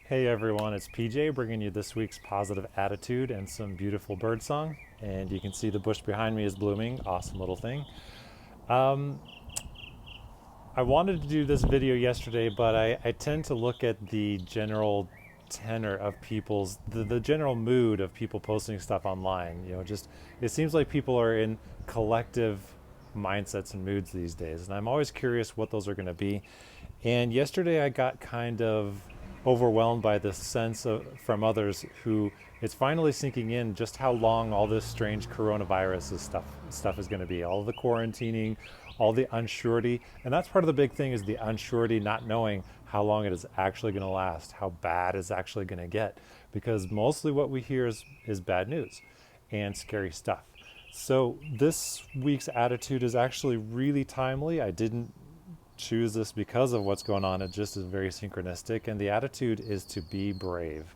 Hey everyone, it's PJ bringing you this week's positive attitude and some beautiful bird song. And you can see the bush behind me is blooming. Awesome little thing. Um, I wanted to do this video yesterday, but I tend to look at the general tenor of the general mood of people posting stuff online. Just it seems like people are in collective mindsets and moods these days. And I'm always curious what those are going to be. And yesterday I got kind of overwhelmed by this sense from others who it's finally sinking in just how long all this strange coronavirus stuff is going to be. All the quarantining, all the unsurety, and that's part of the big thing is the unsurety, not knowing how long it is actually going to last, how bad it's actually going to get, because mostly what we hear is bad news and scary stuff. So this week's attitude is actually really timely. I didn't choose this because of what's going on. It just is very synchronistic. And the attitude is to be brave.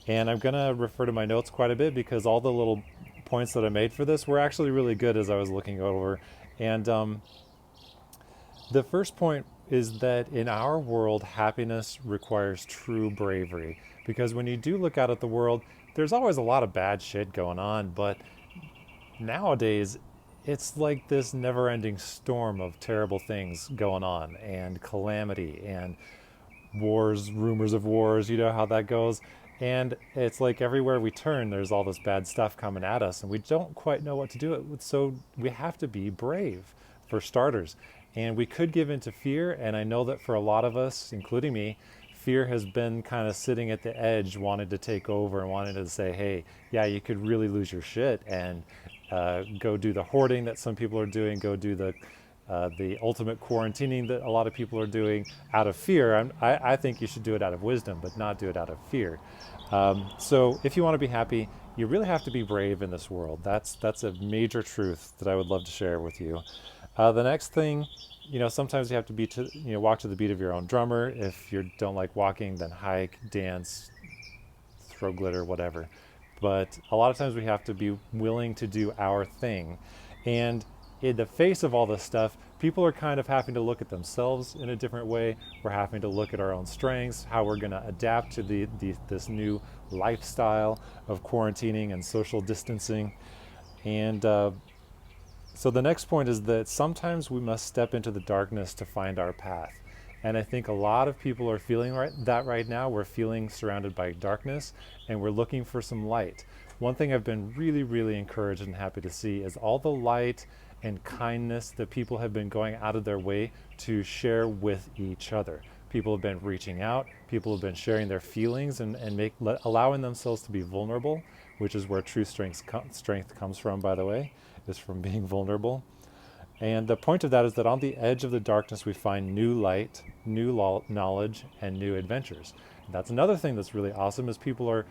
And I'm going to refer to my notes quite a bit because all the little points that I made for this were actually really good as I was looking over. And the first point is that in our world, happiness requires true bravery. Because when you do look out at the world, there's always a lot of bad shit going on. But nowadays, it's like this never ending storm of terrible things going on and calamity and wars, rumors of wars, you know how that goes. And it's like everywhere we turn, there's all this bad stuff coming at us, and we don't quite know what to do it with. So we have to be brave, for starters. And we could give into fear, and I know that for a lot of us, including me, fear has been kind of sitting at the edge, wanting to take over and wanting to say, hey, yeah, you could really lose your shit and go do the hoarding that some people are doing, go do the ultimate quarantining that a lot of people are doing out of fear. I think you should do it out of wisdom, but not do it out of fear. So if you want to be happy, you really have to be brave in this world. That's a major truth that I would love to share with you. The next thing, sometimes you have to walk to the beat of your own drummer. If you don't like walking, then hike, dance, throw glitter, whatever. But a lot of times we have to be willing to do our thing. And in the face of all this stuff, people are kind of having to look at themselves in a different way. We're having to look at our own strengths, how we're going to adapt to this new lifestyle of quarantining and social distancing. And so the next point is that sometimes we must step into the darkness to find our path. And I think a lot of people are feeling that right now. We're feeling surrounded by darkness and we're looking for some light. One thing I've been really, really encouraged and happy to see is all the light and kindness that people have been going out of their way to share with each other. People have been reaching out, people have been sharing their feelings and allowing themselves to be vulnerable, which is where true strength comes from, by the way, is from being vulnerable. And the point of that is that on the edge of the darkness, we find new light, new knowledge, and new adventures. And that's another thing that's really awesome is people are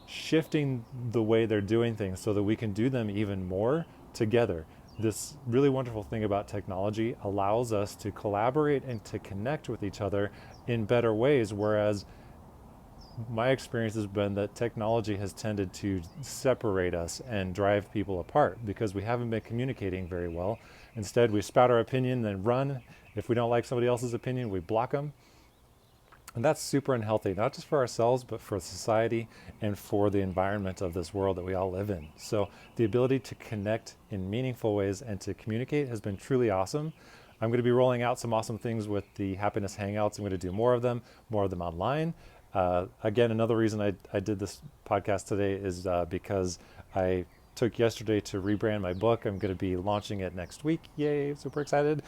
shifting the way they're doing things so that we can do them even more together. This really wonderful thing about technology allows us to collaborate and to connect with each other in better ways, whereas my experience has been that technology has tended to separate us and drive people apart because we haven't been communicating very well. Instead, we spout our opinion, then run. If we don't like somebody else's opinion, we block them. And that's super unhealthy, not just for ourselves, but for society and for the environment of this world that we all live in. So the ability to connect in meaningful ways and to communicate has been truly awesome. I'm going to be rolling out some awesome things with the Happiness Hangouts. I'm going to do more of them online. Again, another reason I did this podcast today is because I took yesterday to rebrand my book. I'm going to be launching it next week. Yay, super excited.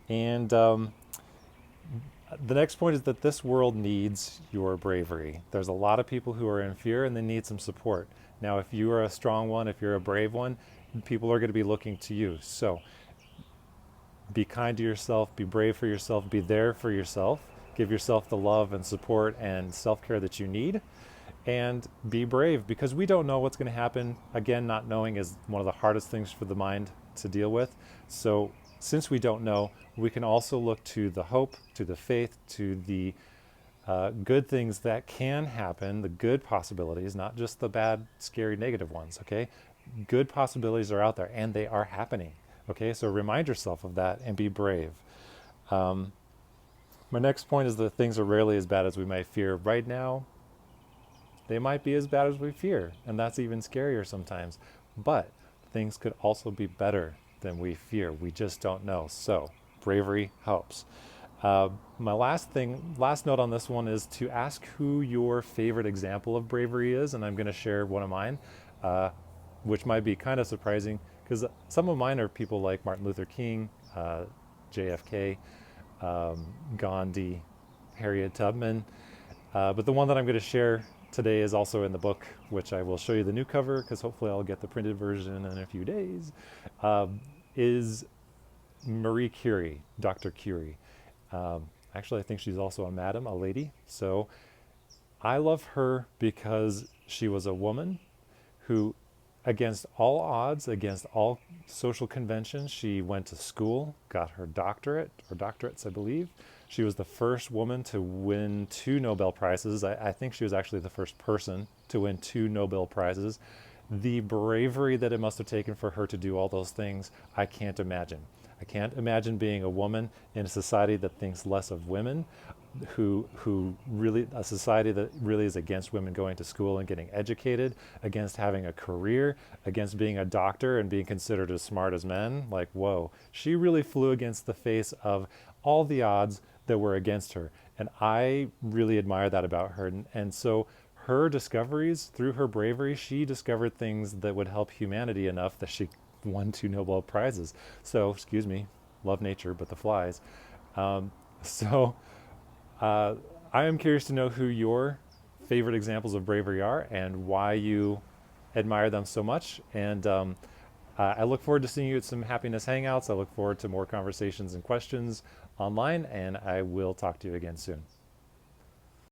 And the next point is that this world needs your bravery. There's a lot of people who are in fear and they need some support. Now, if you are a strong one, if you're a brave one, people are going to be looking to you. So be kind to yourself, be brave for yourself, be there for yourself, give yourself the love and support and self-care that you need, and be brave because we don't know what's going to happen. Again, not knowing is one of the hardest things for the mind to deal with. So since we don't know, we can also look to the hope, to the faith, to the good things that can happen, the good possibilities, not just the bad, scary, negative ones, okay? Good possibilities are out there and they are happening, okay? So remind yourself of that and be brave. My next point is that things are rarely as bad as we might fear. Right now, they might be as bad as we fear, and that's even scarier sometimes. But things could also be better than we fear. We just don't know. So, bravery helps. My last note on this one is to ask who your favorite example of bravery is, and I'm going to share one of mine, uh, which might be kind of surprising because some of mine are people like Martin Luther King, JFK, Gandhi, Harriet Tubman. But the one that I'm going to share today is also in the book, which I will show you the new cover because hopefully I'll get the printed version in a few days, is Marie Curie, Dr. Curie. Actually, I think she's also a madam, a lady. So I love her because she was a woman who, against all odds, against all social conventions, she went to school, got her doctorate, or doctorates, I believe. She was the first woman to win 2 Nobel Prizes. I think she was actually the first person to win 2 Nobel Prizes. The bravery that it must have taken for her to do all those things, I can't imagine. I can't imagine being a woman in a society that thinks less of women, who really, a society that really is against women going to school and getting educated, against having a career, against being a doctor and being considered as smart as men. Like, whoa, she really flew against the face of all the odds that were against her. And I really admire that about her. And so her discoveries, through her bravery, she discovered things that would help humanity enough that she won 2 Nobel Prizes. So, excuse me, love nature, but the flies. Um, so I am curious to know who your favorite examples of bravery are and why you admire them so much. And I look forward to seeing you at some happiness hangouts. I look forward to more conversations and questions online, and I will talk to you again soon.